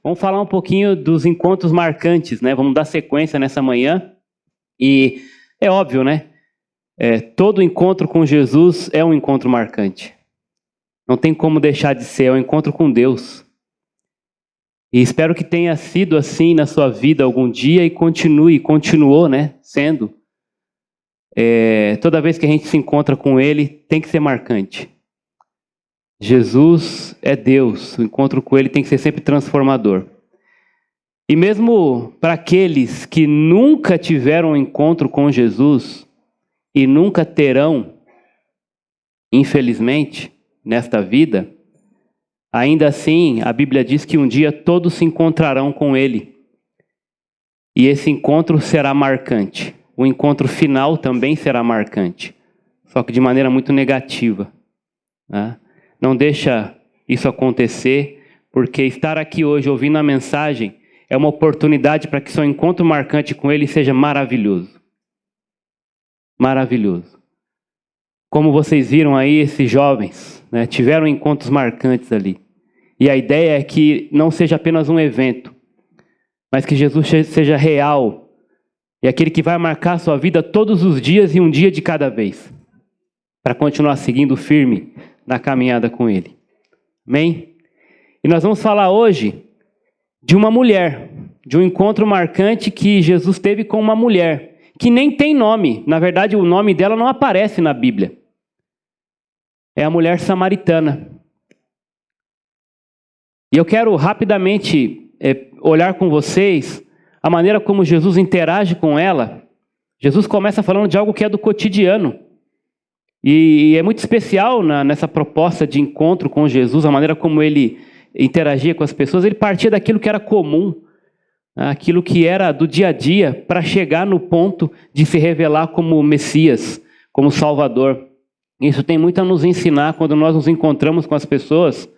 Vamos falar um pouquinho dos encontros marcantes, né? Vamos dar sequência nessa manhã. E é óbvio, né? Todo encontro com Jesus é um encontro marcante. Não tem como deixar de ser, é um encontro com Deus. E espero que tenha sido assim na sua vida algum dia e continuou, né? Sendo. Toda vez que a gente se encontra com Ele, tem que ser marcante. Jesus é Deus, o encontro com Ele tem que ser sempre transformador. E mesmo para aqueles que nunca tiveram um encontro com Jesus e nunca terão, infelizmente, nesta vida, ainda assim a Bíblia diz que um dia todos se encontrarão com Ele. E esse encontro será marcante. O encontro final também será marcante, só que de maneira muito negativa, né? Não deixa isso acontecer, porque estar aqui hoje ouvindo a mensagem é uma oportunidade para que seu encontro marcante com Ele seja maravilhoso. Maravilhoso. Como vocês viram aí, esses jovens, né, tiveram encontros marcantes ali. E a ideia é que não seja apenas um evento, mas que Jesus seja real. E aquele que vai marcar a sua vida todos os dias e um dia de cada vez. Para continuar seguindo firme na caminhada com Ele. Amém? E nós vamos falar hoje de uma mulher, de um encontro marcante que Jesus teve com uma mulher, que nem tem nome. Na verdade, o nome dela não aparece na Bíblia. É a mulher samaritana. E eu quero rapidamente olhar com vocês a maneira como Jesus interage com ela. Jesus começa falando de algo que é do cotidiano. E é muito especial nessa proposta de encontro com Jesus, a maneira como ele interagia com as pessoas. Ele partia daquilo que era comum, aquilo que era do dia a dia, para chegar no ponto de se revelar como Messias, como Salvador. Isso tem muito a nos ensinar quando nós nos encontramos com as pessoas.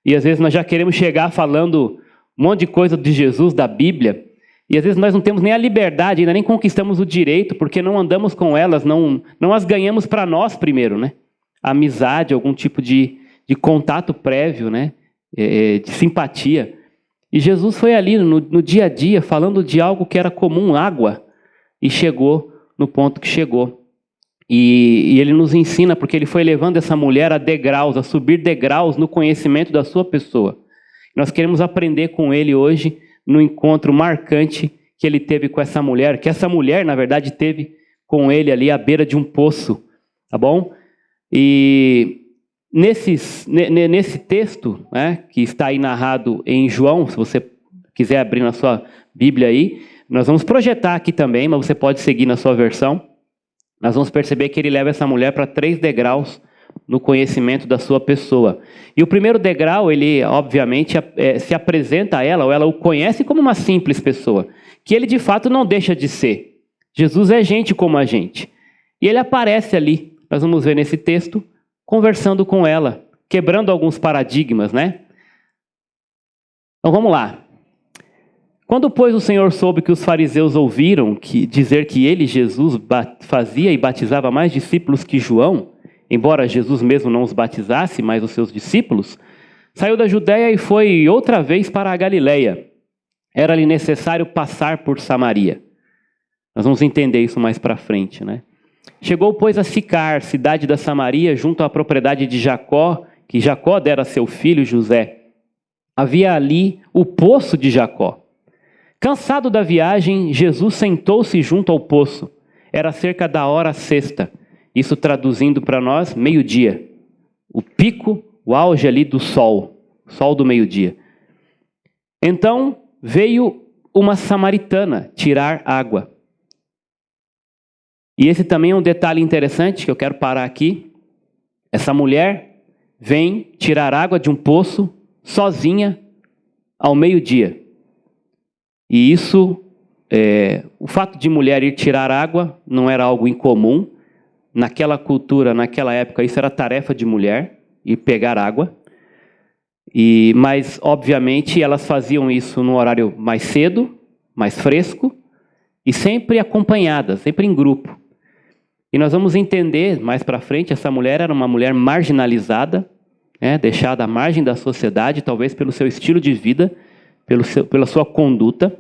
E às vezes nós já queremos chegar falando um monte de coisa de Jesus, da Bíblia. E às vezes nós não temos nem a liberdade, ainda nem conquistamos o direito, porque não andamos com elas, não as ganhamos para nós primeiro, né? A amizade, algum tipo de contato prévio, né? De simpatia. E Jesus foi ali no dia a dia, falando de algo que era comum, água, e chegou no ponto que chegou. E ele nos ensina, porque ele foi levando essa mulher a degraus, a subir degraus no conhecimento da sua pessoa. Nós queremos aprender com ele hoje, no encontro marcante que ele teve com essa mulher, que essa mulher, na verdade, teve com ele ali à beira de um poço, tá bom? E nesse texto, né, que está aí narrado em João, se você quiser abrir na sua Bíblia aí, nós vamos projetar aqui também, mas você pode seguir na sua versão. Nós vamos perceber que ele leva essa mulher para 3 degraus no conhecimento da sua pessoa. E o primeiro degrau, ele obviamente se apresenta a ela, ou ela o conhece como uma simples pessoa, que ele de fato não deixa de ser. Jesus é gente como a gente. E ele aparece ali, nós vamos ver nesse texto, conversando com ela, quebrando alguns paradigmas, né? Então vamos lá. Quando, pois, o Senhor soube que os fariseus ouviram dizer que ele, Jesus, fazia e batizava mais discípulos que João, embora Jesus mesmo não os batizasse, mas os seus discípulos, saiu da Judéia e foi outra vez para a Galileia. Era-lhe necessário passar por Samaria. Nós vamos entender isso mais para frente, né? Chegou, pois, a Sicar, cidade da Samaria, junto à propriedade de Jacó, que Jacó dera a seu filho José. Havia ali o poço de Jacó. Cansado da viagem, Jesus sentou-se junto ao poço. Era cerca da hora sexta. Isso traduzindo para nós, meio-dia. O pico, o auge ali do sol. Sol do meio-dia. Então veio uma samaritana tirar água. E esse também é um detalhe interessante que eu quero parar aqui. Essa mulher vem tirar água de um poço sozinha ao meio-dia. E isso, o fato de mulher ir tirar água não era algo incomum. Naquela cultura, naquela época, isso era tarefa de mulher, ir pegar água. Mas, obviamente, elas faziam isso no horário mais cedo, mais fresco, e sempre acompanhadas, sempre em grupo. E nós vamos entender mais para frente, essa mulher era uma mulher marginalizada, deixada à margem da sociedade, talvez pelo seu estilo de vida, pela sua conduta.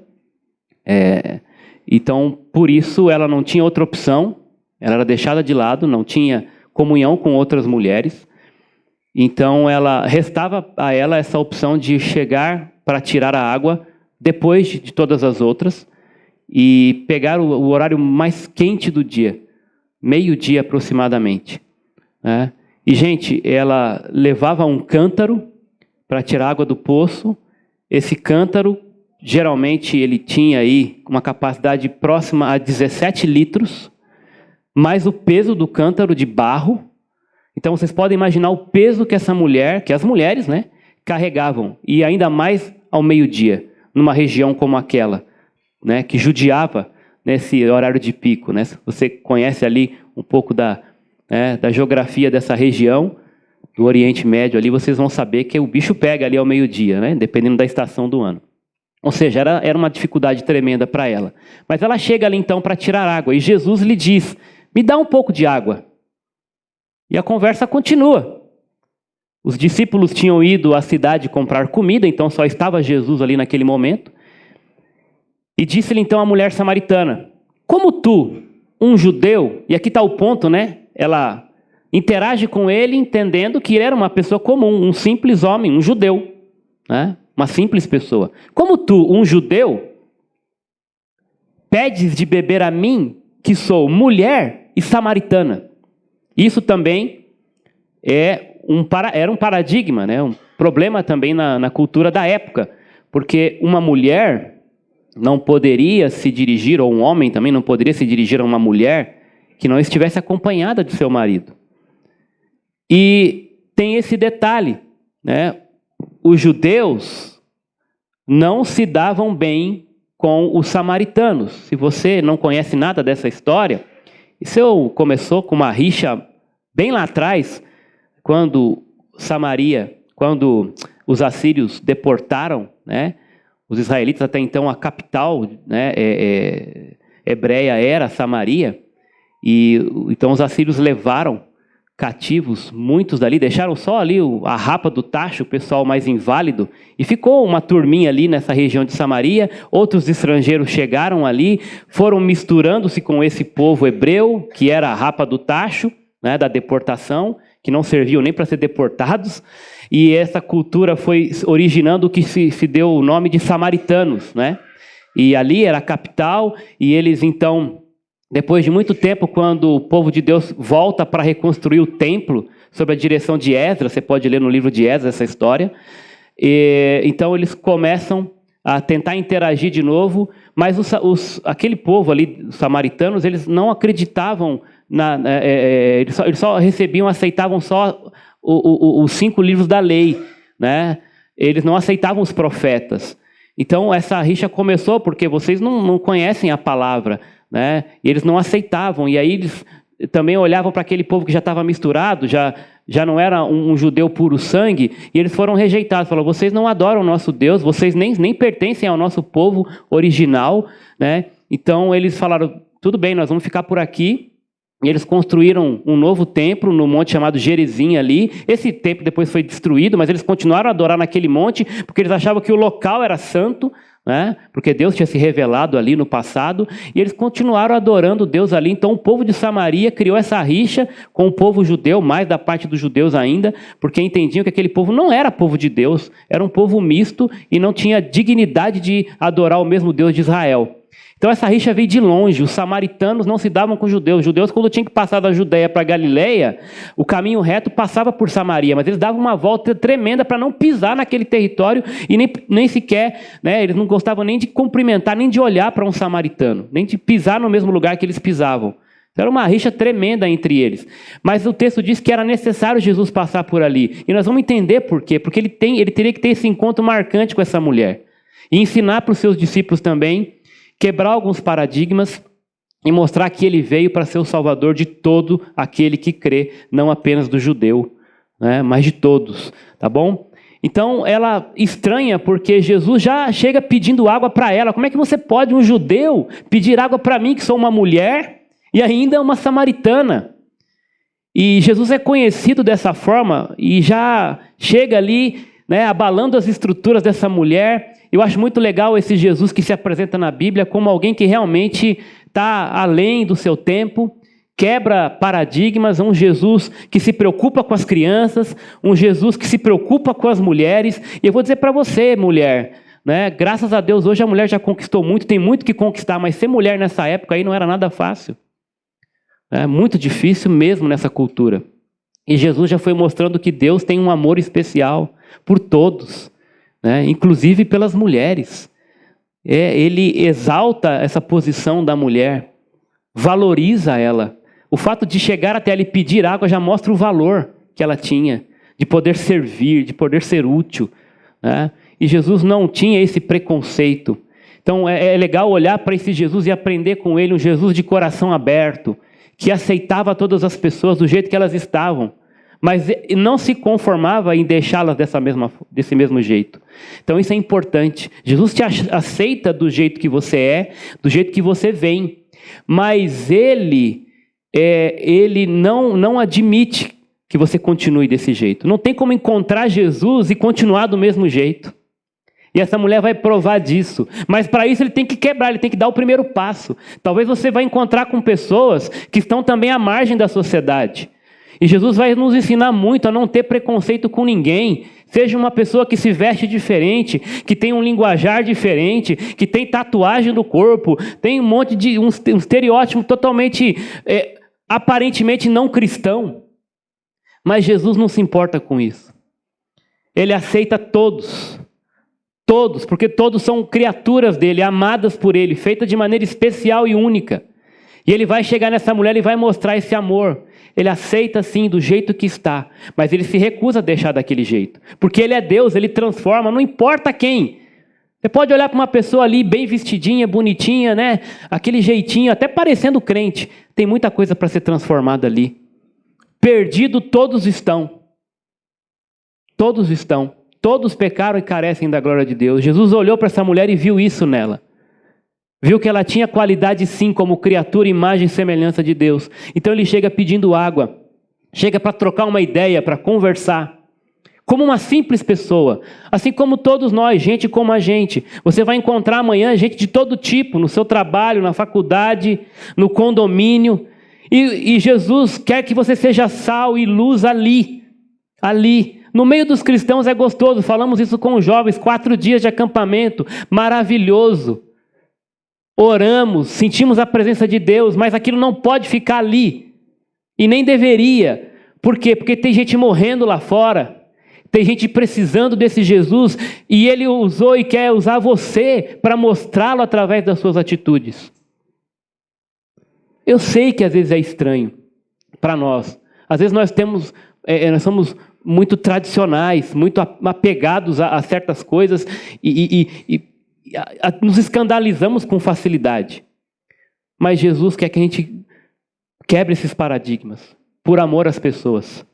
Então, por isso, ela não tinha outra opção, ela era deixada de lado, não tinha comunhão com outras mulheres. Então, restava a ela essa opção de chegar para tirar a água depois de todas as outras e pegar o horário mais quente do dia, meio-dia aproximadamente. Né? E, gente, ela levava um cântaro para tirar água do poço. Esse cântaro, geralmente, ele tinha aí uma capacidade próxima a 17 litros, mais o peso do cântaro de barro. Então, vocês podem imaginar o peso que essa mulher, que as mulheres, né, carregavam. E ainda mais ao meio-dia, numa região como aquela, né, que judiava nesse horário de pico. Né? Se você conhece ali um pouco da geografia dessa região, do Oriente Médio, ali vocês vão saber que o bicho pega ali ao meio-dia, né, dependendo da estação do ano. Ou seja, era uma dificuldade tremenda para ela. Mas ela chega ali então para tirar água, e Jesus lhe diz, me dá um pouco de água. E a conversa continua. Os discípulos tinham ido à cidade comprar comida, então só estava Jesus ali naquele momento. E disse-lhe então a mulher samaritana, como tu, um judeu, e aqui está o ponto, né? Ela interage com ele entendendo que ele era uma pessoa comum, um simples homem, um judeu, né? Uma simples pessoa. Como tu, um judeu, pedes de beber a mim, que sou mulher e samaritana. Isso também era um paradigma, né? Um problema também na cultura da época, porque uma mulher não poderia se dirigir, ou um homem também não poderia se dirigir a uma mulher que não estivesse acompanhada de seu marido. E tem esse detalhe, né? Os judeus não se davam bem com os samaritanos. Se você não conhece nada dessa história, isso começou com uma rixa bem lá atrás, quando os assírios deportaram, né, os israelitas, até então a capital, né, hebreia era Samaria, e então os assírios levaram cativos, muitos dali, deixaram só ali a rapa do tacho, o pessoal mais inválido, e ficou uma turminha ali nessa região de Samaria. Outros estrangeiros chegaram ali, foram misturando-se com esse povo hebreu, que era a rapa do tacho, né, da deportação, que não serviam nem para ser deportados, e essa cultura foi originando o que se deu o nome de samaritanos, né? E ali era a capital, e eles então, depois de muito tempo, quando o povo de Deus volta para reconstruir o templo, sob a direção de Esdras, você pode ler no livro de Esdras essa história, então eles começam a tentar interagir de novo, mas aquele povo ali, os samaritanos, eles não acreditavam, eles só recebiam, aceitavam só os 5 livros da lei, né? Eles não aceitavam os profetas. Então essa rixa começou porque vocês não conhecem a palavra, né? E eles não aceitavam, e aí eles também olhavam para aquele povo que já estava misturado, já não era um judeu puro sangue, e eles foram rejeitados. Falaram, vocês não adoram o nosso Deus, vocês nem pertencem ao nosso povo original, né? Então eles falaram, tudo bem, nós vamos ficar por aqui. E eles construíram um novo templo no monte chamado Gerizim ali. Esse templo depois foi destruído, mas eles continuaram a adorar naquele monte, porque eles achavam que o local era santo, né? Porque Deus tinha se revelado ali no passado, e eles continuaram adorando Deus ali. Então o povo de Samaria criou essa rixa com o povo judeu, mais da parte dos judeus ainda, porque entendiam que aquele povo não era povo de Deus, era um povo misto e não tinha dignidade de adorar o mesmo Deus de Israel. Então essa rixa veio de longe, os samaritanos não se davam com os judeus, quando tinham que passar da Judéia para Galileia, o caminho reto passava por Samaria, mas eles davam uma volta tremenda para não pisar naquele território, e nem sequer, né, eles não gostavam nem de cumprimentar, nem de olhar para um samaritano, nem de pisar no mesmo lugar que eles pisavam. Então, era uma rixa tremenda entre eles. Mas o texto diz que era necessário Jesus passar por ali, e nós vamos entender por quê, porque ele teria que ter esse encontro marcante com essa mulher, e ensinar para os seus discípulos também, quebrar alguns paradigmas e mostrar que ele veio para ser o salvador de todo aquele que crê, não apenas do judeu, né, mas de todos, tá bom? Então ela estranha porque Jesus já chega pedindo água para ela. Como é que você pode, um judeu, pedir água para mim, que sou uma mulher, e ainda uma samaritana? E Jesus é conhecido dessa forma e já chega ali, né, abalando as estruturas dessa mulher, Eu acho muito legal esse Jesus que se apresenta na Bíblia como alguém que realmente está além do seu tempo, quebra paradigmas, um Jesus que se preocupa com as crianças, um Jesus que se preocupa com as mulheres. E eu vou dizer para você, mulher, né? Graças a Deus hoje a mulher já conquistou muito, tem muito que conquistar, mas ser mulher nessa época aí não era nada fácil. É muito difícil mesmo nessa cultura. E Jesus já foi mostrando que Deus tem um amor especial por todos, né? Inclusive pelas mulheres. Ele exalta essa posição da mulher, valoriza ela. O fato de chegar até ela e pedir água já mostra o valor que ela tinha, de poder servir, de poder ser útil, né? E Jesus não tinha esse preconceito. Então é legal olhar para esse Jesus e aprender com ele, um Jesus de coração aberto, que aceitava todas as pessoas do jeito que elas estavam, mas não se conformava em deixá-las desse mesmo jeito. Então isso é importante. Jesus te aceita do jeito que você é, do jeito que você vem, mas ele não admite que você continue desse jeito. Não tem como encontrar Jesus e continuar do mesmo jeito. E essa mulher vai provar disso. Mas para isso ele tem que quebrar, ele tem que dar o primeiro passo. Talvez você vai encontrar com pessoas que estão também à margem da sociedade. E Jesus vai nos ensinar muito a não ter preconceito com ninguém. Seja uma pessoa que se veste diferente, que tem um linguajar diferente, que tem tatuagem no corpo, tem um monte de um estereótipo totalmente, aparentemente não cristão. Mas Jesus não se importa com isso. Ele aceita todos. Todos, porque todos são criaturas dele, amadas por ele, feitas de maneira especial e única. E ele vai chegar nessa mulher e vai mostrar esse amor. Ele aceita sim do jeito que está, mas ele se recusa a deixar daquele jeito. Porque ele é Deus, ele transforma, não importa quem. Você pode olhar para uma pessoa ali bem vestidinha, bonitinha, né? Aquele jeitinho, até parecendo crente. Tem muita coisa para ser transformada ali. Perdido todos estão. Todos estão. Todos pecaram e carecem da glória de Deus. Jesus olhou para essa mulher e viu isso nela. Viu que ela tinha qualidade sim como criatura, imagem e semelhança de Deus. Então ele chega pedindo água. Chega para trocar uma ideia, para conversar. Como uma simples pessoa. Assim como todos nós, gente como a gente. Você vai encontrar amanhã gente de todo tipo, no seu trabalho, na faculdade, no condomínio. E Jesus quer que você seja sal e luz ali. Ali. No meio dos cristãos é gostoso, falamos isso com os jovens, 4 dias de acampamento, maravilhoso. Oramos, sentimos a presença de Deus, mas aquilo não pode ficar ali. E nem deveria. Por quê? Porque tem gente morrendo lá fora, tem gente precisando desse Jesus, e ele usou e quer usar você para mostrá-lo através das suas atitudes. Eu sei que às vezes é estranho para nós. Às vezes nós somos muito tradicionais, muito apegados a certas coisas e nos escandalizamos com facilidade. Mas Jesus quer que a gente quebre esses paradigmas por amor às pessoas.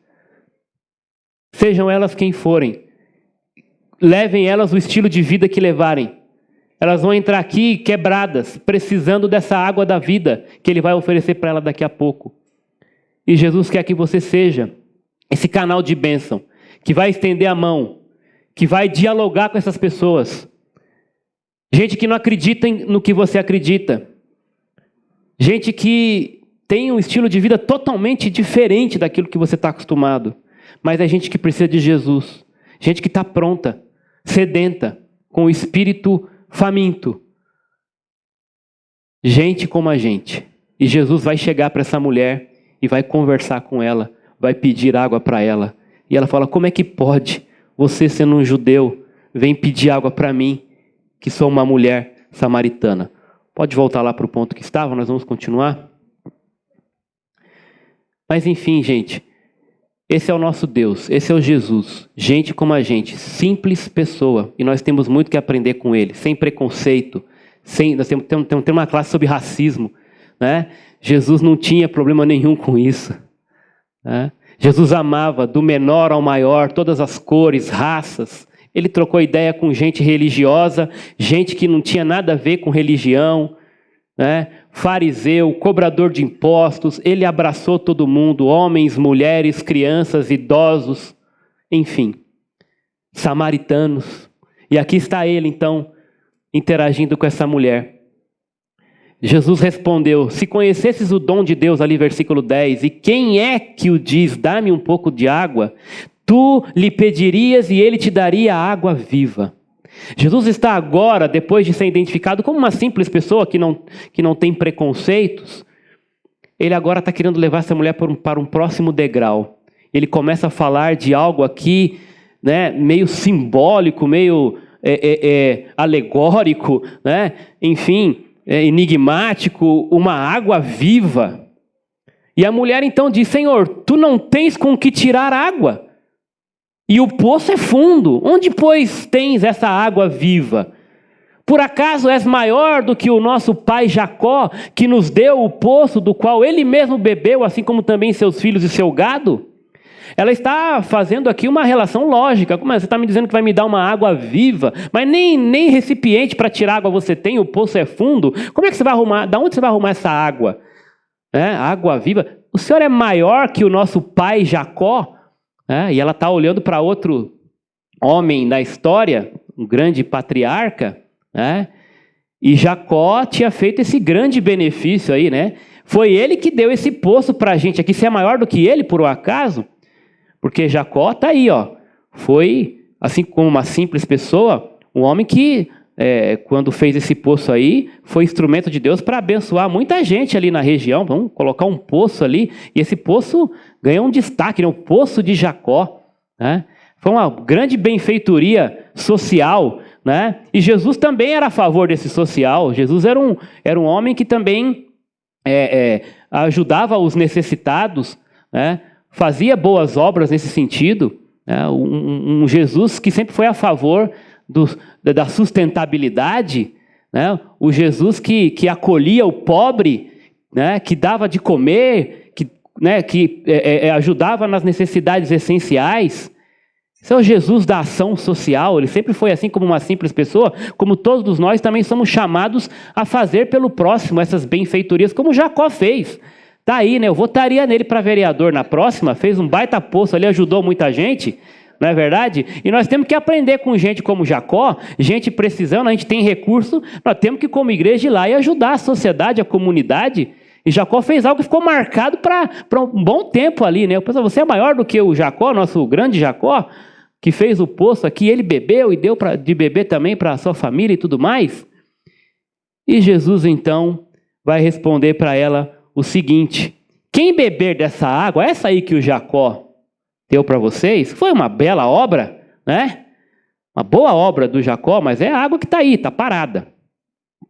Sejam elas quem forem, levem elas o estilo de vida que levarem. Elas vão entrar aqui quebradas, precisando dessa água da vida que Ele vai oferecer para ela daqui a pouco. E Jesus quer que você seja esse canal de bênção, que vai estender a mão, que vai dialogar com essas pessoas. Gente que não acredita no que você acredita. Gente que tem um estilo de vida totalmente diferente daquilo que você está acostumado. Mas é gente que precisa de Jesus. Gente que está pronta, sedenta, com o espírito faminto. Gente como a gente. E Jesus vai chegar para essa mulher e vai conversar com ela. Vai pedir água para ela. E ela fala, como é que pode você, sendo um judeu, vem pedir água para mim, que sou uma mulher samaritana? Pode voltar lá para o ponto que estava, nós vamos continuar. Mas enfim, gente, esse é o nosso Deus, esse é o Jesus. Gente como a gente, simples pessoa. E nós temos muito que aprender com Ele, sem preconceito. Nós temos uma classe sobre racismo, né? Jesus não tinha problema nenhum com isso. Jesus amava do menor ao maior, todas as cores, raças. Ele trocou ideia com gente religiosa, gente que não tinha nada a ver com religião, né? Fariseu, cobrador de impostos. Ele abraçou todo mundo, homens, mulheres, crianças, idosos, enfim, samaritanos. E aqui está ele, então, interagindo com essa mulher. Jesus respondeu: se conhecesses o dom de Deus, ali versículo 10, e quem é que o diz, dá-me um pouco de água, tu lhe pedirias e ele te daria água viva. Jesus está agora, depois de ser identificado como uma simples pessoa que não tem preconceitos, ele agora está querendo levar essa mulher para um próximo degrau. Ele começa a falar de algo aqui, né, meio simbólico, meio alegórico, né, enfim, enigmático, uma água viva. E a mulher então diz: Senhor, tu não tens com que tirar água, e o poço é fundo. Onde, pois, tens essa água viva? Por acaso és maior do que o nosso pai Jacó, que nos deu o poço do qual ele mesmo bebeu, assim como também seus filhos e seu gado? Ela está fazendo aqui uma relação lógica. Como é? Você está me dizendo que vai me dar uma água viva, mas nem recipiente para tirar água você tem, o poço é fundo. Como é que você vai arrumar? Da onde você vai arrumar essa água? Água viva. O Senhor é maior que o nosso pai Jacó? E ela está olhando para outro homem da história, um grande patriarca, e Jacó tinha feito esse grande benefício aí, né? Foi ele que deu esse poço para a gente aqui. Você é maior do que ele, por um acaso? Porque Jacó está aí, ó. Foi, assim como uma simples pessoa, um homem que, quando fez esse poço aí, foi instrumento de Deus para abençoar muita gente ali na região. Vamos colocar um poço ali, e esse poço ganhou um destaque, né? O poço de Jacó, né? Foi uma grande benfeitoria social, né? E Jesus também era a favor desse social. Jesus era um homem que também ajudava os necessitados, né? Fazia boas obras nesse sentido, né? Um Jesus que sempre foi a favor da sustentabilidade, né? O Jesus que acolhia o pobre, né? Que dava de comer, que ajudava nas necessidades essenciais. Esse é o Jesus da ação social. Ele sempre foi assim como uma simples pessoa, como todos nós também somos chamados a fazer pelo próximo essas benfeitorias, como Jacó fez. Tá aí, né? Eu votaria nele para vereador na próxima, fez um baita poço ali, ajudou muita gente, não é verdade? E nós temos que aprender com gente como Jacó, gente precisando, a gente tem recurso, nós temos que, como igreja, ir lá e ajudar a sociedade, a comunidade. E Jacó fez algo que ficou marcado para um bom tempo ali, né? Eu penso, você é maior do que o Jacó, nosso grande Jacó, que fez o poço aqui, ele bebeu e deu de beber também para a sua família e tudo mais. E Jesus, então, vai responder para ela o seguinte: quem beber dessa água, essa aí que o Jacó deu para vocês, foi uma bela obra, né? Uma boa obra do Jacó, mas é a água que está aí, está parada.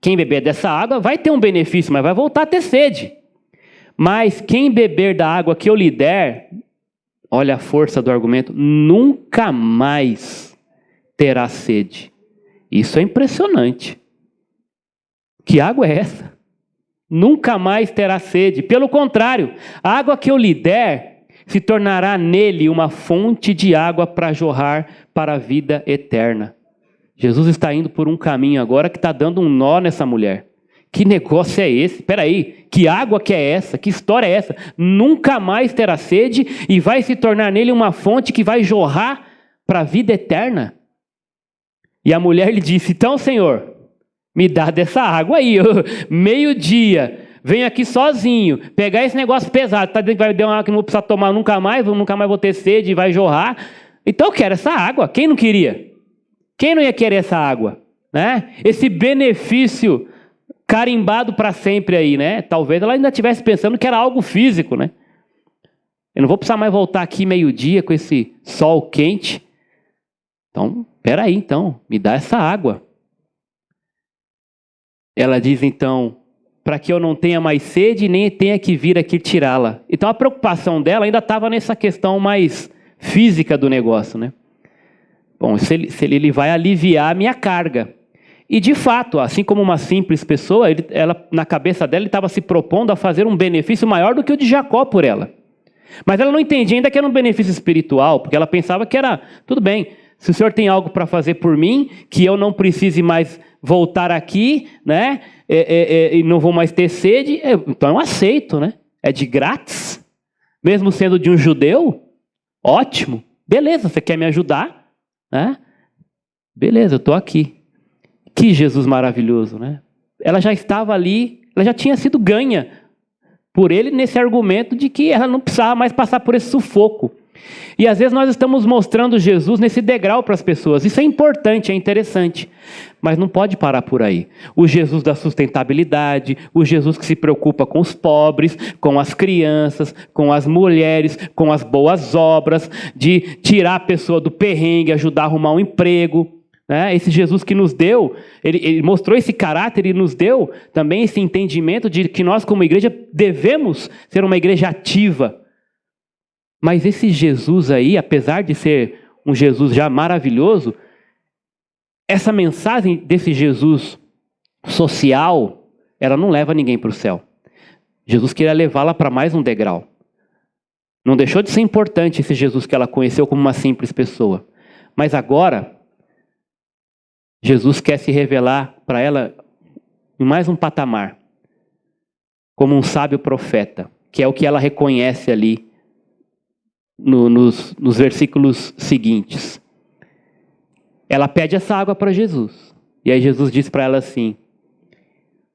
Quem beber dessa água vai ter um benefício, mas vai voltar a ter sede. Mas quem beber da água que eu lhe der, olha a força do argumento, nunca mais terá sede. Isso é impressionante. Que água é essa? Nunca mais terá sede. Pelo contrário, a água que eu lhe der se tornará nele uma fonte de água para jorrar para a vida eterna. Jesus está indo por um caminho agora que está dando um nó nessa mulher. Que negócio é esse? Espera aí, que água que é essa? Que história é essa? Nunca mais terá sede e vai se tornar nele uma fonte que vai jorrar para a vida eterna. E a mulher lhe disse: então, Senhor, me dá dessa água aí, meio-dia, venho aqui sozinho, pegar esse negócio pesado, tá dizendo que vai dar uma água que não vou precisar tomar nunca mais vou ter sede e vai jorrar. Então eu quero essa água. Quem não queria? Quem não ia querer essa água? Né? Esse benefício carimbado para sempre aí, né? Talvez ela ainda estivesse pensando que era algo físico, né? Eu não vou precisar mais voltar aqui meio-dia com esse sol quente. Então, peraí, então, me dá essa água. Ela diz então, para que eu não tenha mais sede, nem tenha que vir aqui tirá-la. Então a preocupação dela ainda estava nessa questão mais física do negócio, né? Bom, se ele vai aliviar a minha carga. E de fato, assim como uma simples pessoa, ela, na cabeça dela, ele estava se propondo a fazer um benefício maior do que o de Jacó por ela. Mas ela não entendia ainda que era um benefício espiritual, porque ela pensava que era, tudo bem, se o Senhor tem algo para fazer por mim, que eu não precise mais voltar aqui, né? E não vou mais ter sede, então eu aceito, né? É de grátis, mesmo sendo de um judeu, ótimo, beleza, você quer me ajudar, né? Beleza, eu estou aqui. Que Jesus maravilhoso, né? Ela já estava ali, ela já tinha sido ganha por ele nesse argumento de que ela não precisava mais passar por esse sufoco. E às vezes nós estamos mostrando Jesus nesse degrau para as pessoas. Isso é importante, é interessante. Mas não pode parar por aí. O Jesus da sustentabilidade, o Jesus que se preocupa com os pobres, com as crianças, com as mulheres, com as boas obras, de tirar a pessoa do perrengue, ajudar a arrumar um emprego. Esse Jesus que nos deu, ele mostrou esse caráter e nos deu também esse entendimento de que nós como igreja devemos ser uma igreja ativa. Mas esse Jesus aí, apesar de ser um Jesus já maravilhoso, essa mensagem desse Jesus social, ela não leva ninguém para o céu. Jesus queria levá-la para mais um degrau. Não deixou de ser importante esse Jesus que ela conheceu como uma simples pessoa. Mas agora, Jesus quer se revelar para ela em mais um patamar, como um sábio profeta, que é o que ela reconhece ali nos versículos seguintes. Ela pede essa água para Jesus. E aí Jesus diz para ela assim: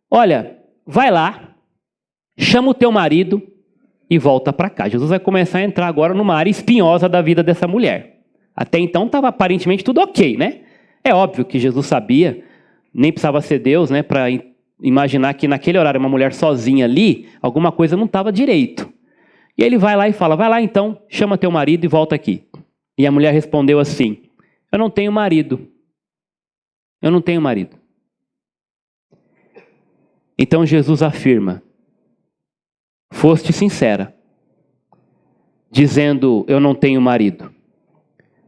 olha, vai lá, chama o teu marido e volta para cá. Jesus vai começar a entrar agora numa área espinhosa da vida dessa mulher. Até então estava aparentemente tudo ok, né? É óbvio que Jesus sabia, nem precisava ser Deus, né, para imaginar que naquele horário uma mulher sozinha ali, alguma coisa não estava direito. E ele vai lá e fala: vai lá então, chama teu marido e volta aqui. E a mulher respondeu assim: eu não tenho marido. Eu não tenho marido. Então Jesus afirma: foste sincera, dizendo eu não tenho marido,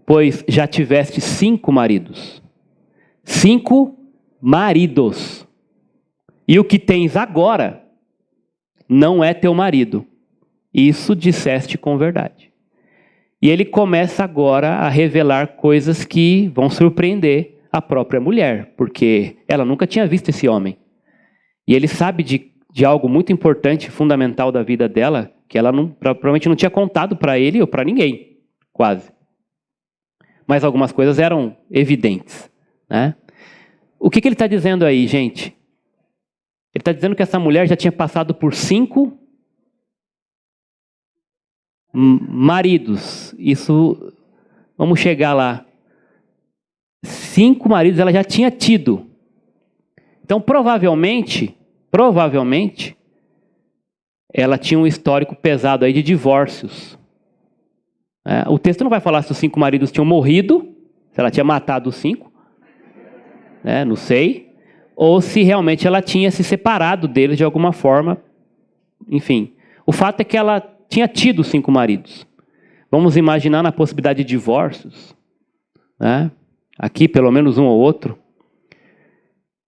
pois já tiveste 5 maridos. 5 maridos. E o que tens agora não é teu marido. Isso disseste com verdade. E ele começa agora a revelar coisas que vão surpreender a própria mulher, porque ela nunca tinha visto esse homem. E ele sabe de algo muito importante, fundamental da vida dela, que ela provavelmente não tinha contado para ele ou para ninguém, quase. Mas algumas coisas eram evidentes, né? O que ele está dizendo aí, gente? Ele está dizendo que essa mulher já tinha passado por 5 maridos. Isso, vamos chegar lá. 5 maridos ela já tinha tido. Então, provavelmente, ela tinha um histórico pesado aí de divórcios. O texto não vai falar se os 5 maridos tinham morrido, se ela tinha matado os 5, não sei, ou se realmente ela tinha se separado deles de alguma forma. Enfim, o fato é que ela tinha tido 5 maridos. Vamos imaginar na possibilidade de divórcios, aqui pelo menos um ou outro.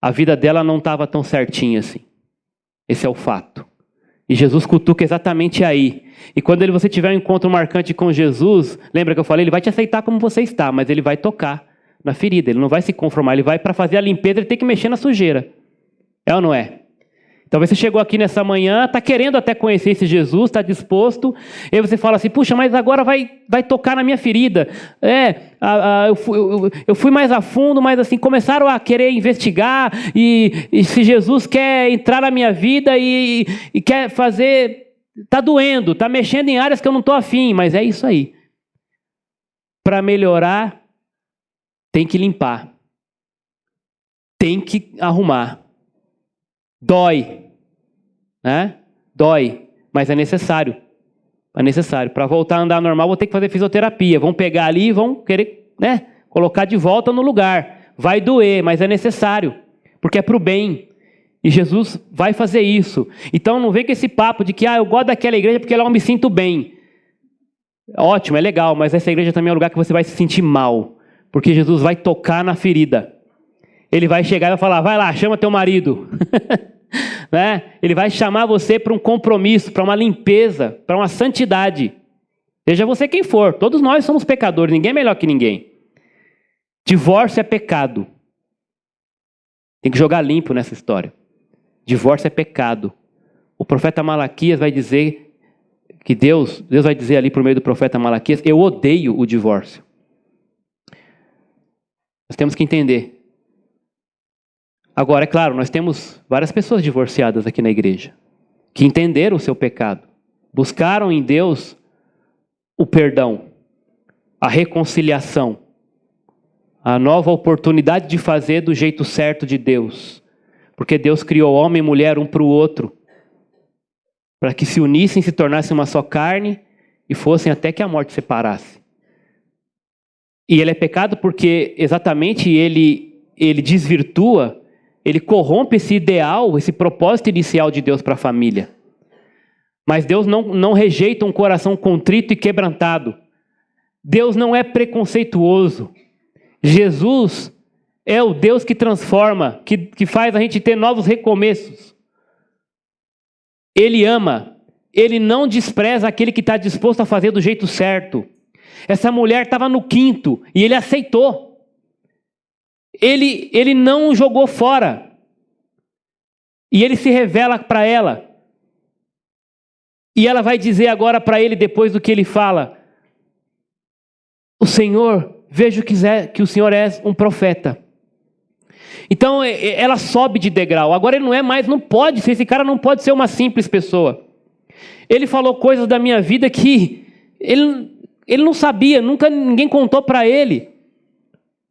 A vida dela não estava tão certinha assim. Esse é o fato. E Jesus cutuca exatamente aí. E quando você tiver um encontro marcante com Jesus, lembra que eu falei, ele vai te aceitar como você está, mas ele vai tocar na ferida, ele não vai se conformar, ele vai para fazer a limpeza, ele tem que mexer na sujeira. É ou não é? Talvez você chegou aqui nessa manhã, está querendo até conhecer esse Jesus, está disposto, e aí você fala assim: puxa, mas agora vai tocar na minha ferida. Eu fui mais a fundo, mas assim, começaram a querer investigar, e se Jesus quer entrar na minha vida e quer fazer, está doendo, está mexendo em áreas que eu não estou afim, mas é isso aí. Para melhorar, tem que limpar, tem que arrumar. Dói, né? Dói, mas é necessário. É necessário. Para voltar a andar normal, vou ter que fazer fisioterapia. Vão pegar ali e vão querer, colocar de volta no lugar. Vai doer, mas é necessário, porque é para o bem. E Jesus vai fazer isso. Então não vem com esse papo de que eu gosto daquela igreja porque lá eu me sinto bem. Ótimo, é legal, mas essa igreja também é um lugar que você vai se sentir mal, porque Jesus vai tocar na ferida. Ele vai chegar e vai falar: vai lá, chama teu marido. Ele vai chamar você para um compromisso, para uma limpeza, para uma santidade. Seja você quem for, todos nós somos pecadores, ninguém é melhor que ninguém. Divórcio é pecado. Tem que jogar limpo nessa história. Divórcio é pecado. O profeta Malaquias vai dizer que Deus vai dizer ali por meio do profeta Malaquias: eu odeio o divórcio. Nós temos que entender. Agora, é claro, nós temos várias pessoas divorciadas aqui na igreja, que entenderam o seu pecado, buscaram em Deus o perdão, a reconciliação, a nova oportunidade de fazer do jeito certo de Deus. Porque Deus criou homem e mulher um para o outro, para que se unissem, se tornassem uma só carne e fossem até que a morte separasse. E ele é pecado porque exatamente ele desvirtua, ele corrompe esse ideal, esse propósito inicial de Deus para a família. Mas Deus não rejeita um coração contrito e quebrantado. Deus não é preconceituoso. Jesus é o Deus que transforma, que faz a gente ter novos recomeços. Ele ama, ele não despreza aquele que está disposto a fazer do jeito certo. Essa mulher estava no quinto e ele aceitou. Ele não jogou fora. E ele se revela para ela. E ela vai dizer agora para ele, depois do que ele fala: o Senhor, vejo que o Senhor é um profeta. Então ela sobe de degrau. Agora ele não é mais, não pode ser, esse cara não pode ser uma simples pessoa. Ele falou coisas da minha vida que ele não sabia, nunca ninguém contou para ele.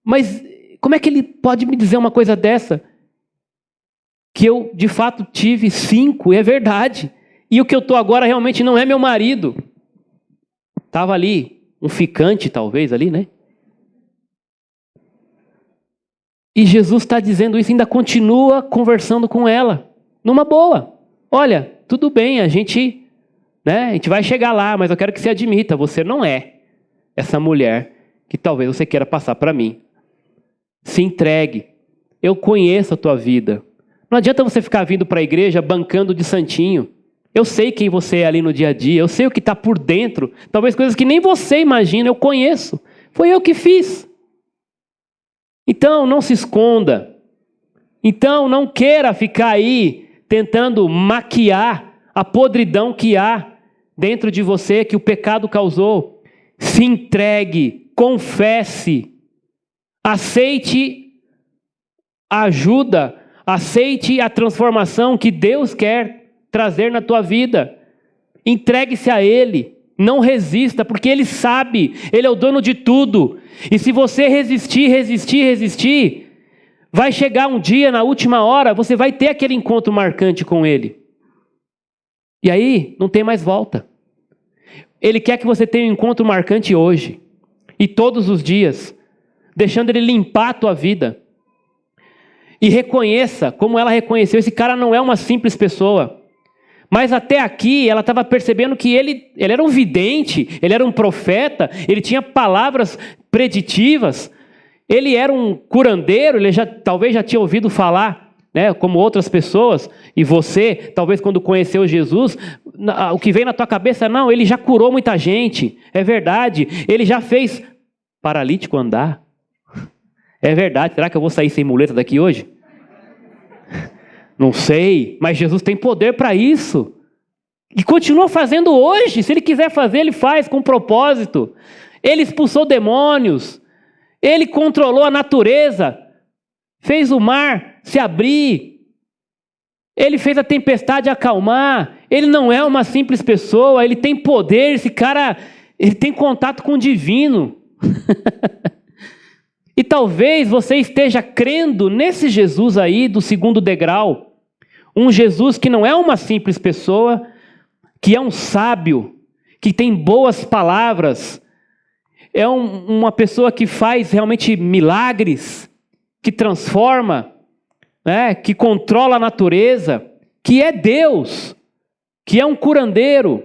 Mas como é que ele pode me dizer uma coisa dessa? Que eu de fato tive 5, e é verdade. E o que eu estou agora realmente não é meu marido. Estava ali, um ficante talvez ali, né? E Jesus está dizendo isso, ainda continua conversando com ela, numa boa. Olha, tudo bem, a gente vai chegar lá, mas eu quero que você admita, você não é essa mulher que talvez você queira passar para mim. Se entregue, eu conheço a tua vida. Não adianta você ficar vindo para a igreja bancando de santinho. Eu sei quem você é ali no dia a dia, eu sei o que está por dentro, talvez coisas que nem você imagina, eu conheço. Foi eu que fiz. Então, não se esconda. Então, não queira ficar aí tentando maquiar a podridão que há dentro de você, que o pecado causou. Se entregue, confesse, aceite a ajuda, aceite a transformação que Deus quer trazer na tua vida. Entregue-se a Ele. Não resista, porque Ele sabe, Ele é o dono de tudo. E se você resistir, vai chegar um dia, na última hora, você vai ter aquele encontro marcante com Ele. E aí, não tem mais volta. Ele quer que você tenha um encontro marcante hoje, e todos os dias, deixando Ele limpar a tua vida. E reconheça, como ela reconheceu, esse cara não é uma simples pessoa. Mas até aqui ela estava percebendo que ele era um vidente, ele era um profeta, ele tinha palavras preditivas, ele era um curandeiro, ele talvez já tinha ouvido falar, né, como outras pessoas, e você, talvez quando conheceu Jesus, o que vem na tua cabeça, não, ele já curou muita gente, é verdade, ele já fez paralítico andar, é verdade, será que eu vou sair sem muleta daqui hoje? Não sei, mas Jesus tem poder para isso. E continua fazendo hoje. Se Ele quiser fazer, Ele faz com propósito. Ele expulsou demônios. Ele controlou a natureza. Fez o mar se abrir. Ele fez a tempestade acalmar. Ele não é uma simples pessoa. Ele tem poder. Esse cara, ele tem contato com o divino. E talvez você esteja crendo nesse Jesus aí do segundo degrau. Um Jesus que não é uma simples pessoa, que é um sábio, que tem boas palavras. É uma pessoa que faz realmente milagres, que transforma, né, que controla a natureza, que é Deus, que é um curandeiro.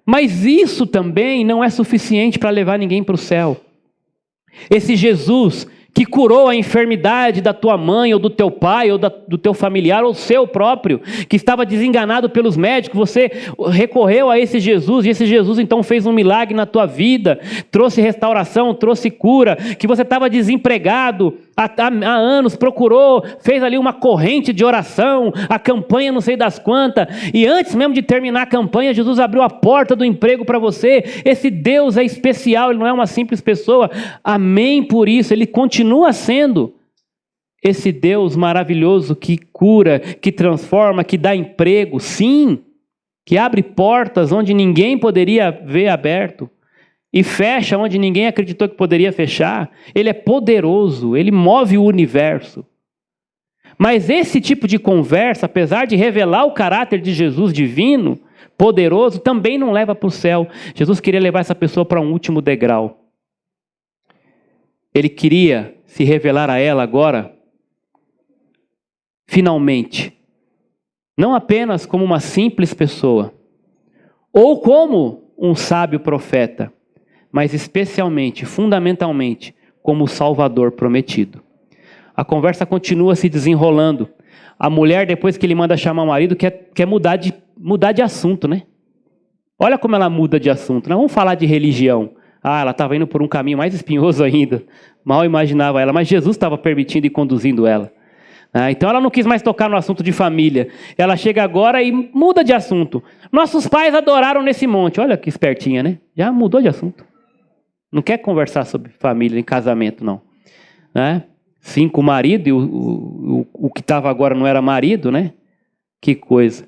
Mas isso também não é suficiente para levar ninguém para o céu. Esse Jesus que curou a enfermidade da tua mãe, ou do teu pai, ou do teu familiar, ou seu próprio, que estava desenganado pelos médicos, você recorreu a esse Jesus, e esse Jesus então fez um milagre na tua vida, trouxe restauração, trouxe cura, que você estava desempregado, há anos, procurou, fez ali uma corrente de oração, a campanha não sei das quantas, e antes mesmo de terminar a campanha, Jesus abriu a porta do emprego para você. Esse Deus é especial, Ele não é uma simples pessoa. Amém por isso, Ele continua sendo esse Deus maravilhoso que cura, que transforma, que dá emprego, sim, que abre portas onde ninguém poderia ver aberto, e fecha onde ninguém acreditou que poderia fechar. Ele é poderoso, Ele move o universo. Mas esse tipo de conversa, apesar de revelar o caráter de Jesus divino, poderoso, também não leva para o céu. Jesus queria levar essa pessoa para um último degrau. Ele queria se revelar a ela agora, finalmente, não apenas como uma simples pessoa, ou como um sábio profeta, mas especialmente, fundamentalmente, como o Salvador prometido. A conversa continua se desenrolando. A mulher, depois que ele manda chamar o marido, quer mudar de assunto, né? Olha como ela muda de assunto. Não vamos falar de religião. Ela estava indo por um caminho mais espinhoso ainda. Mal imaginava ela, mas Jesus estava permitindo e conduzindo ela. Então ela não quis mais tocar no assunto de família. Ela chega agora e muda de assunto. Nossos pais adoraram nesse monte. Olha que espertinha, né? Já mudou de assunto. Não quer conversar sobre família em casamento, não. Sim, com o marido, e o que estava agora não era marido, né? Que coisa.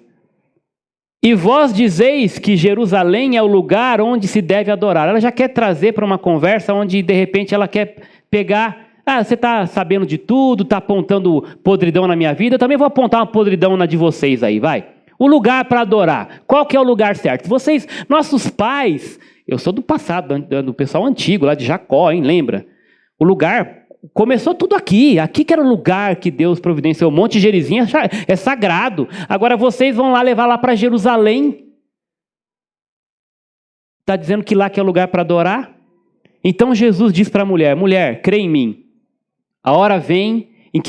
E vós dizeis que Jerusalém é o lugar onde se deve adorar. Ela já quer trazer para uma conversa onde, de repente, ela quer pegar... você está sabendo de tudo, está apontando podridão na minha vida, eu também vou apontar uma podridão na de vocês aí, vai. O lugar para adorar. Qual que é o lugar certo? Vocês, nossos pais... Eu sou do passado, do pessoal antigo, lá de Jacó, hein? Lembra? O lugar... Começou tudo aqui. Aqui que era o lugar que Deus providenciou. O Monte Gerizim é sagrado. Agora vocês vão lá levar lá para Jerusalém. Está dizendo que lá que é o lugar para adorar? Então Jesus diz para a mulher: mulher, crê em mim. A hora vem em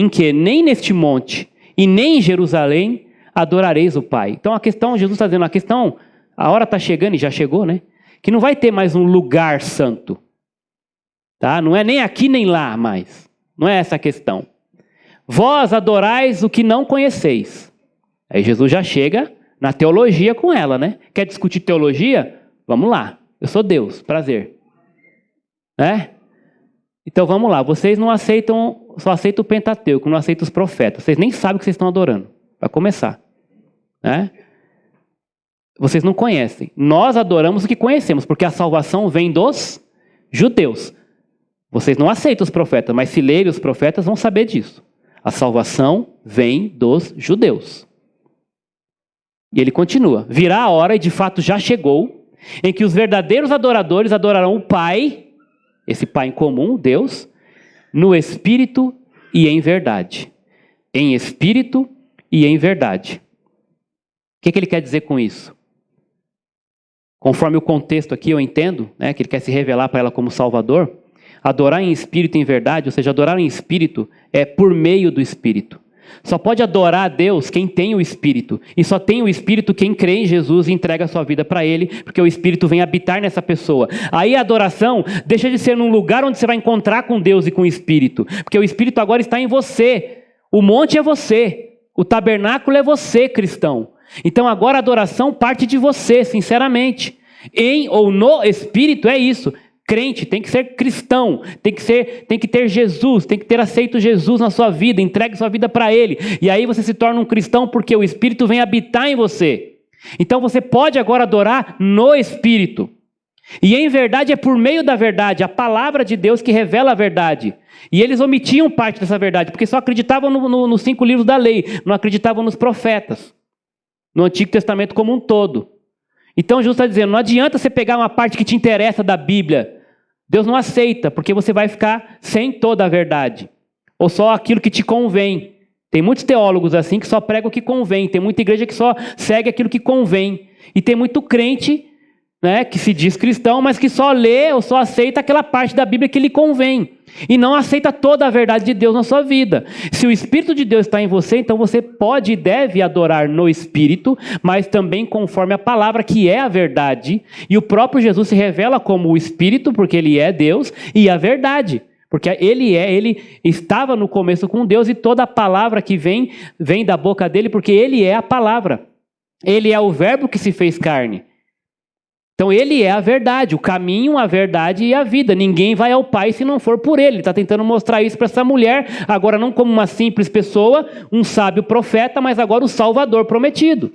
que nem neste monte e nem em Jerusalém adorareis o Pai. Então a questão, Jesus está dizendo, a hora está chegando, e já chegou, né? Que não vai ter mais um lugar santo. Tá? Não é nem aqui nem lá mais. Não é essa a questão. Vós adorais o que não conheceis. Aí Jesus já chega na teologia com ela, né? Quer discutir teologia? Vamos lá. Eu sou Deus, prazer. Então vamos lá. Vocês não aceitam, só aceitam o Pentateuco, não aceitam os profetas. Vocês nem sabem o que vocês estão adorando. Para começar. Vocês não conhecem. Nós adoramos o que conhecemos, porque a salvação vem dos judeus. Vocês não aceitam os profetas, mas se lerem os profetas vão saber disso. A salvação vem dos judeus. E ele continua. Virá a hora, e de fato já chegou, em que os verdadeiros adoradores adorarão o Pai, esse Pai em comum, Deus, no Espírito e em verdade. Em Espírito e em verdade. O que ele quer dizer com isso? Conforme o contexto aqui eu entendo, que ele quer se revelar para ela como Salvador. Adorar em espírito e em verdade, ou seja, adorar em espírito é por meio do Espírito. Só pode adorar a Deus quem tem o Espírito. E só tem o Espírito quem crê em Jesus e entrega a sua vida para Ele, porque o Espírito vem habitar nessa pessoa. Aí a adoração deixa de ser num lugar onde você vai encontrar com Deus e com o Espírito, porque o Espírito agora está em você. O monte é você. O tabernáculo é você, cristão. Então agora a adoração parte de você, sinceramente. Em ou no Espírito é isso. Crente tem que ser cristão, tem que ter Jesus, tem que ter aceito Jesus na sua vida, entregue sua vida para Ele. E aí você se torna um cristão porque o Espírito vem habitar em você. Então você pode agora adorar no Espírito. E em verdade é por meio da verdade, a palavra de Deus que revela a verdade. E eles omitiam parte dessa verdade, porque só acreditavam nos 5 livros da lei, não acreditavam nos profetas, no Antigo Testamento como um todo. Então Jesus está dizendo, não adianta você pegar uma parte que te interessa da Bíblia. Deus não aceita, porque você vai ficar sem toda a verdade. Ou só aquilo que te convém. Tem muitos teólogos assim que só pregam o que convém. Tem muita igreja que só segue aquilo que convém. E tem muito crente, que se diz cristão, mas que só lê ou só aceita aquela parte da Bíblia que lhe convém. E não aceita toda a verdade de Deus na sua vida. Se o Espírito de Deus está em você, então você pode e deve adorar no Espírito, mas também conforme a palavra que é a verdade. E o próprio Jesus se revela como o Espírito, porque Ele é Deus, e a verdade, Porque ele estava no começo com Deus e toda a palavra que vem da boca dele, porque ele é a palavra. Ele é o verbo que se fez carne. Então ele é a verdade, o caminho, a verdade e a vida. Ninguém vai ao Pai se não for por ele. Ele está tentando mostrar isso para essa mulher, agora não como uma simples pessoa, um sábio profeta, mas agora o Salvador prometido.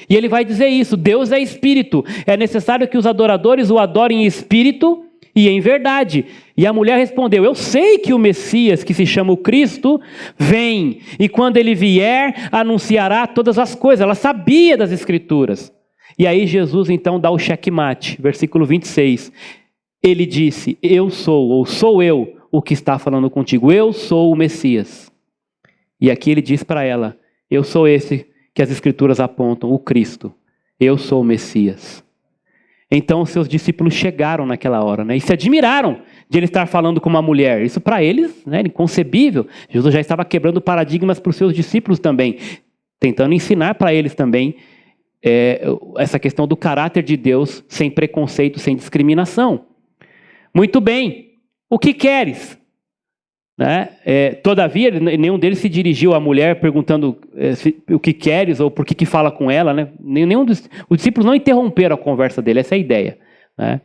E ele vai dizer isso: Deus é espírito, é necessário que os adoradores o adorem em espírito e em verdade. E a mulher respondeu: eu sei que o Messias, que se chama o Cristo, vem, e quando ele vier, anunciará todas as coisas. Ela sabia das Escrituras. E aí Jesus então dá o checkmate, versículo 26. Ele disse: eu sou, ou sou eu, o que está falando contigo. Eu sou o Messias. E aqui ele diz para ela: eu sou esse que as Escrituras apontam, o Cristo. Eu sou o Messias. Então os seus discípulos chegaram naquela hora, né, e se admiraram de ele estar falando com uma mulher. Isso para eles, né, inconcebível. Jesus já estava quebrando paradigmas para os seus discípulos também, tentando ensinar para eles também essa questão do caráter de Deus, sem preconceito, sem discriminação. Muito bem, o que queres? Né? Todavia, nenhum deles se dirigiu à mulher perguntando o que queres ou por que fala com ela. Né? Os discípulos não interromperam a conversa dele, essa é a ideia. Né?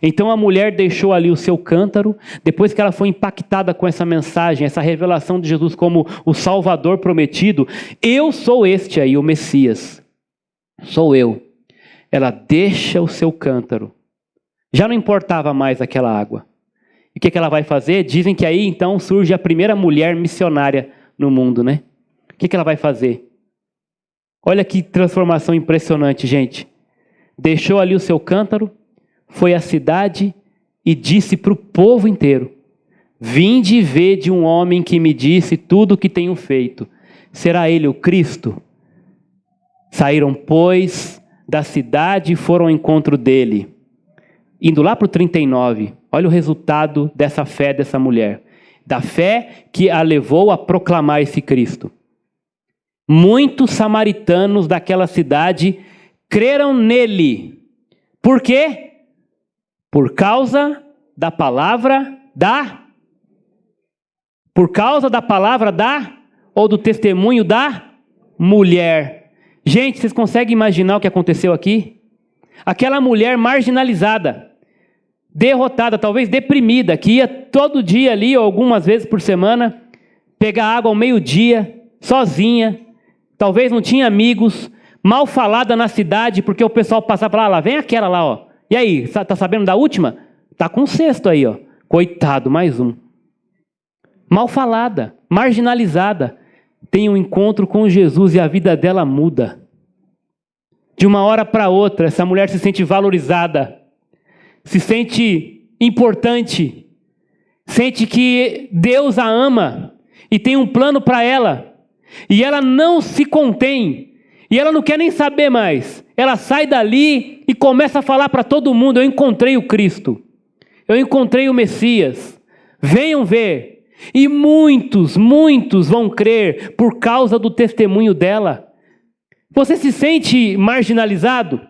Então a mulher deixou ali o seu cântaro, depois que ela foi impactada com essa mensagem, essa revelação de Jesus como o Salvador prometido. Eu sou este aí, o Messias. Sou eu. Ela deixa o seu cântaro. Já não importava mais aquela água. E o que ela vai fazer? Dizem que aí então surge a primeira mulher missionária no mundo, né? O que ela vai fazer? Olha que transformação impressionante, gente. Deixou ali o seu cântaro, foi à cidade e disse para o povo inteiro: vinde ver de um homem que me disse tudo o que tenho feito. Será ele o Cristo? Saíram, pois, da cidade e foram ao encontro dele. Indo lá para o 39, olha o resultado dessa fé dessa mulher. Da fé que a levou a proclamar esse Cristo. Muitos samaritanos daquela cidade creram nele. Por quê? Por causa da palavra da... Por causa da palavra da... Ou do testemunho da mulher. Gente, vocês conseguem imaginar o que aconteceu aqui? Aquela mulher marginalizada, derrotada, talvez deprimida, que ia todo dia ali, ou algumas vezes por semana, pegar água ao meio-dia, sozinha, talvez não tinha amigos, mal falada na cidade, porque o pessoal passava lá, vem aquela lá, ó. E aí, tá sabendo da última? Tá com um cesto aí, ó. Coitado, mais um. Mal falada, marginalizada, tem um encontro com Jesus e a vida dela muda. De uma hora para outra, essa mulher se sente valorizada, se sente importante, sente que Deus a ama e tem um plano para ela. E ela não se contém, e ela não quer nem saber mais. Ela sai dali e começa a falar para todo mundo: eu encontrei o Cristo, eu encontrei o Messias, venham ver. E muitos vão crer por causa do testemunho dela. Você se sente marginalizado?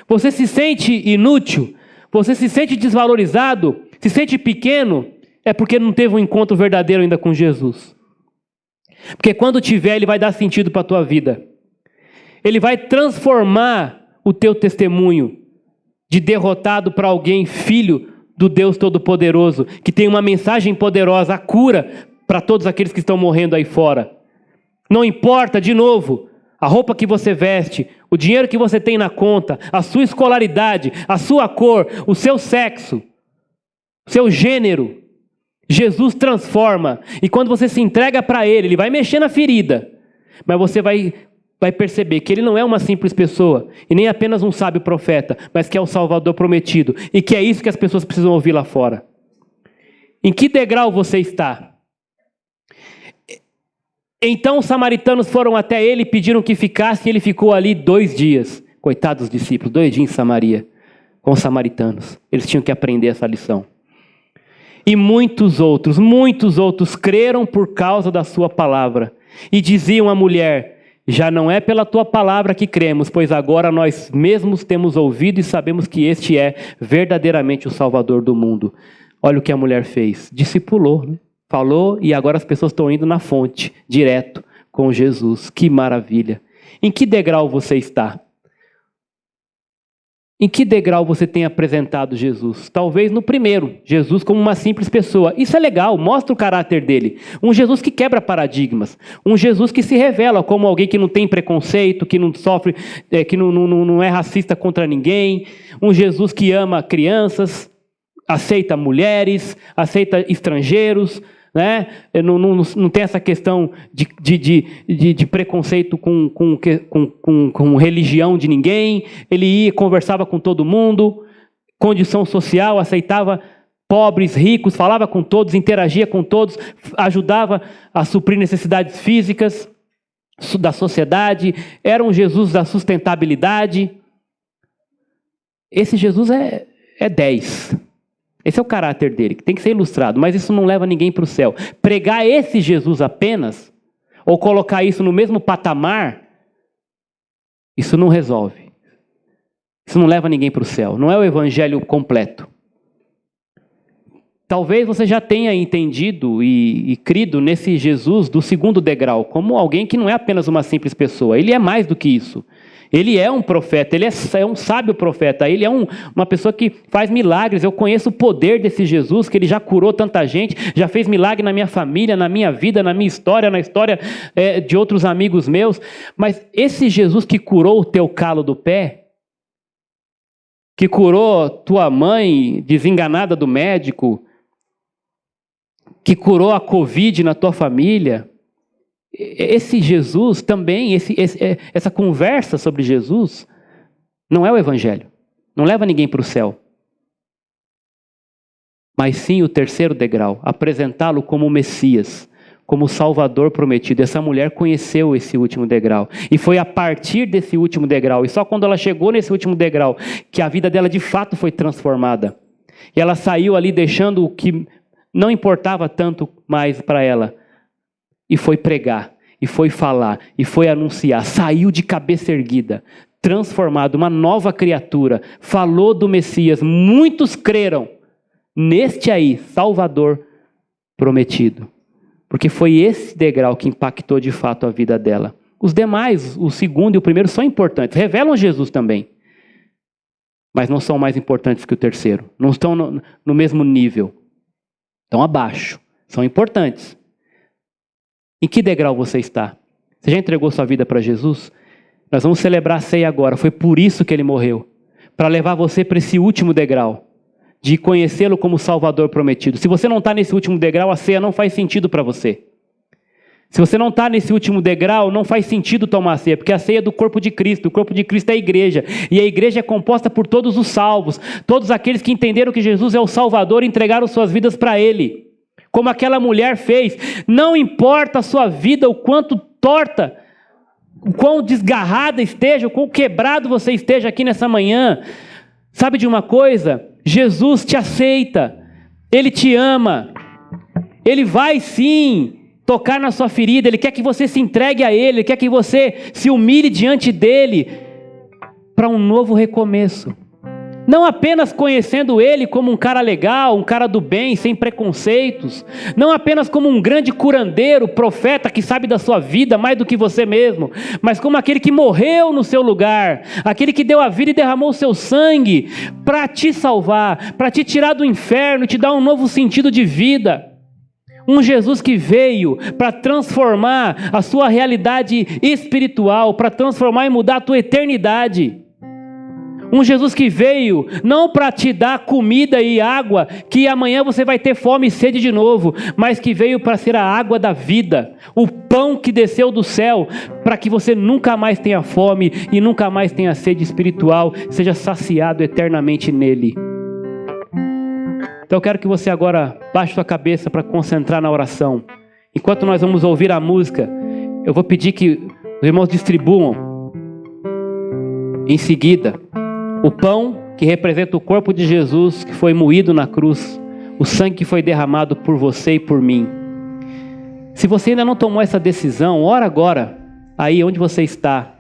Você se sente inútil? Você se sente desvalorizado? Se sente pequeno? É porque não teve um encontro verdadeiro ainda com Jesus. Porque quando tiver, ele vai dar sentido para a tua vida. Ele vai transformar o teu testemunho de derrotado para alguém, filho do Deus Todo-Poderoso, que tem uma mensagem poderosa, a cura para todos aqueles que estão morrendo aí fora. Não importa, de novo, a roupa que você veste, o dinheiro que você tem na conta, a sua escolaridade, a sua cor, o seu sexo, o seu gênero. Jesus transforma, e quando você se entrega para Ele, Ele vai mexer na ferida, mas você vai perceber que Ele não é uma simples pessoa, e nem apenas um sábio profeta, mas que é o Salvador prometido, e que é isso que as pessoas precisam ouvir lá fora. Em que degrau você está? Então os samaritanos foram até ele e pediram que ficasse, e ele ficou ali 2 dias. Coitados dos discípulos, 2 dias em Samaria, com os samaritanos. Eles tinham que aprender essa lição. E muitos outros creram por causa da sua palavra. E diziam à mulher: já não é pela tua palavra que cremos, pois agora nós mesmos temos ouvido e sabemos que este é verdadeiramente o Salvador do mundo. Olha o que a mulher fez. Discipulou, né? Falou e agora as pessoas estão indo na fonte, direto com Jesus. Que maravilha. Em que degrau você está? Em que degrau você tem apresentado Jesus? Talvez no primeiro, Jesus como uma simples pessoa. Isso é legal, mostra o caráter dele. Um Jesus que quebra paradigmas. Um Jesus que se revela como alguém que não tem preconceito, que não sofre, que não é racista contra ninguém. Um Jesus que ama crianças, aceita mulheres, aceita estrangeiros, né? Não tem essa questão de preconceito com religião de ninguém. Ele ia, conversava com todo mundo, condição social, aceitava pobres, ricos, falava com todos, interagia com todos, ajudava a suprir necessidades físicas da sociedade. Era um Jesus da sustentabilidade. Esse Jesus é 10. Esse é o caráter dele, que tem que ser ilustrado, mas isso não leva ninguém para o céu. Pregar esse Jesus apenas, ou colocar isso no mesmo patamar, isso não resolve. Isso não leva ninguém para o céu. Não é o evangelho completo. Talvez você já tenha entendido e crido nesse Jesus do segundo degrau, como alguém que não é apenas uma simples pessoa. Ele é mais do que isso. Ele é um profeta, ele é um sábio profeta, ele é uma pessoa que faz milagres. Eu conheço o poder desse Jesus, que ele já curou tanta gente, já fez milagre na minha família, na minha vida, na minha história, na história de outros amigos meus. Mas esse Jesus que curou o teu calo do pé, que curou tua mãe desenganada do médico, que curou a Covid na tua família, esse Jesus também, essa conversa sobre Jesus, não é o evangelho. Não leva ninguém para o céu. Mas sim o terceiro degrau, apresentá-lo como o Messias, como o Salvador prometido. Essa mulher conheceu esse último degrau. E foi a partir desse último degrau, e só quando ela chegou nesse último degrau, que a vida dela de fato foi transformada. E ela saiu ali deixando o que não importava tanto mais para ela. E foi pregar, e foi falar, e foi anunciar. Saiu de cabeça erguida, transformado, uma nova criatura. Falou do Messias. Muitos creram neste aí, Salvador prometido. Porque foi esse degrau que impactou de fato a vida dela. Os demais, o segundo e o primeiro, são importantes. Revelam Jesus também. Mas não são mais importantes que o terceiro. Não estão no mesmo nível. Estão abaixo. São importantes. Em que degrau você está? Você já entregou sua vida para Jesus? Nós vamos celebrar a ceia agora. Foi por isso que ele morreu. Para levar você para esse último degrau. De conhecê-lo como Salvador prometido. Se você não está nesse último degrau, a ceia não faz sentido para você. Se você não está nesse último degrau, não faz sentido tomar a ceia, porque a ceia é do corpo de Cristo. O corpo de Cristo é a igreja. E a igreja é composta por todos os salvos. Todos aqueles que entenderam que Jesus é o Salvador e entregaram suas vidas para Ele. Como aquela mulher fez. Não importa a sua vida, o quanto torta, o quão desgarrada esteja, o quão quebrado você esteja aqui nessa manhã. Sabe de uma coisa? Jesus te aceita. Ele te ama. Ele vai sim tocar na sua ferida. Ele quer que você se entregue a Ele. Ele quer que você se humilhe diante dEle para um novo recomeço. Não apenas conhecendo Ele como um cara legal, um cara do bem, sem preconceitos. Não apenas como um grande curandeiro, profeta que sabe da sua vida mais do que você mesmo. Mas como aquele que morreu no seu lugar. Aquele que deu a vida e derramou o seu sangue para te salvar, para te tirar do inferno e te dar um novo sentido de vida. Um Jesus que veio para transformar a sua realidade espiritual, para transformar e mudar a tua eternidade. Um Jesus que veio não para te dar comida e água, que amanhã você vai ter fome e sede de novo, mas que veio para ser a água da vida, o pão que desceu do céu, para que você nunca mais tenha fome e nunca mais tenha sede espiritual, seja saciado eternamente nele. Então eu quero que você agora baixe sua cabeça para concentrar na oração. Enquanto nós vamos ouvir a música, eu vou pedir que os irmãos distribuam em seguida o pão que representa o corpo de Jesus que foi moído na cruz, o sangue que foi derramado por você e por mim. Se você ainda não tomou essa decisão, ora agora, aí onde você está.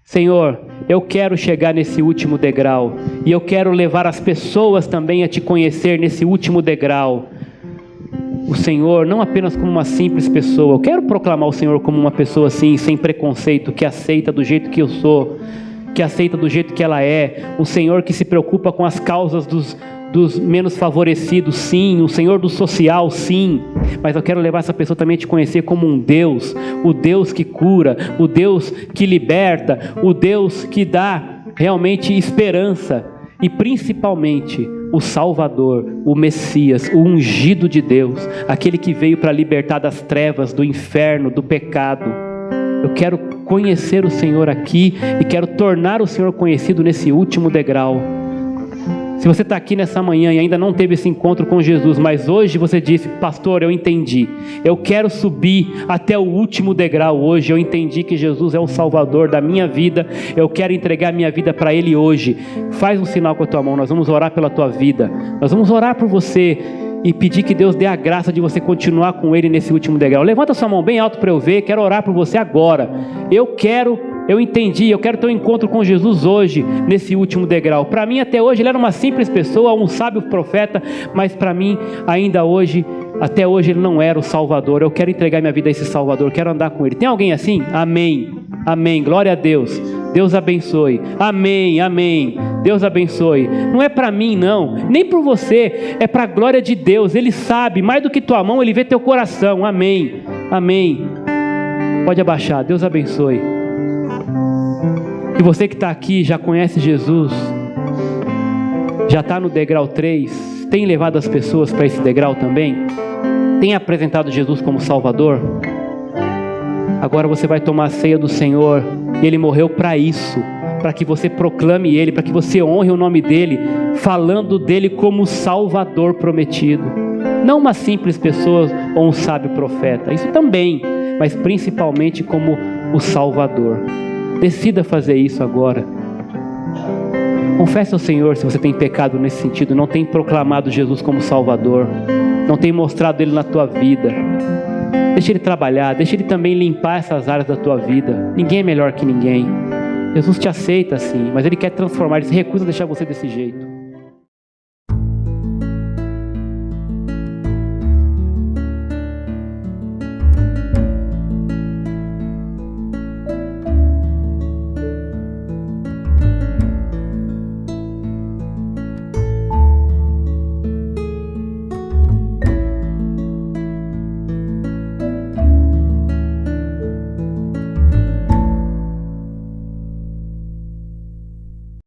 Senhor, eu quero chegar nesse último degrau, e eu quero levar as pessoas também a te conhecer nesse último degrau. O Senhor não apenas como uma simples pessoa, eu quero proclamar o Senhor como uma pessoa assim, sem preconceito, que aceita do jeito que eu sou, que aceita do jeito que ela é, um Senhor que se preocupa com as causas dos menos favorecidos, sim, o Senhor do social, sim, mas eu quero levar essa pessoa também a te conhecer como um Deus, o Deus que cura, o Deus que liberta, o Deus que dá realmente esperança, e principalmente o Salvador, o Messias, o ungido de Deus, aquele que veio para libertar das trevas, do inferno, do pecado. Eu quero conhecer o Senhor aqui e quero tornar o Senhor conhecido nesse último degrau. Se você está aqui nessa manhã e ainda não teve esse encontro com Jesus, mas hoje você disse: pastor, eu entendi, eu quero subir até o último degrau hoje, eu entendi que Jesus é o Salvador da minha vida, eu quero entregar minha vida para Ele hoje. Faz um sinal com a tua mão, nós vamos orar pela tua vida, nós vamos orar por você e pedir que Deus dê a graça de você continuar com Ele nesse último degrau. Levanta sua mão bem alto para eu ver, quero orar por você agora. Eu entendi, eu quero ter um encontro com Jesus hoje, nesse último degrau. Para mim, até hoje, ele era uma simples pessoa, um sábio profeta, mas para mim, ainda hoje, até hoje, ele não era o Salvador. Eu quero entregar minha vida a esse Salvador, quero andar com ele. Tem alguém assim? Amém, amém, glória a Deus. Deus abençoe, amém, amém, Deus abençoe. Não é para mim não, nem por você, é para a glória de Deus. Ele sabe, mais do que tua mão, Ele vê teu coração, amém, amém. Pode abaixar, Deus abençoe. E você que está aqui, já conhece Jesus, já está no degrau 3, tem levado as pessoas para esse degrau também? Tem apresentado Jesus como Salvador? Agora você vai tomar a ceia do Senhor, e Ele morreu para isso, para que você proclame Ele, para que você honre o nome dEle, falando dEle como Salvador prometido. Não uma simples pessoa ou um sábio profeta, isso também, mas principalmente como o Salvador. Decida fazer isso agora. Confesse ao Senhor se você tem pecado nesse sentido, não tem proclamado Jesus como Salvador, não tem mostrado Ele na tua vida. Deixa Ele trabalhar, deixa Ele também limpar essas áreas da tua vida. Ninguém é melhor que ninguém. Jesus te aceita assim, mas Ele quer transformar, Ele se recusa a deixar você desse jeito.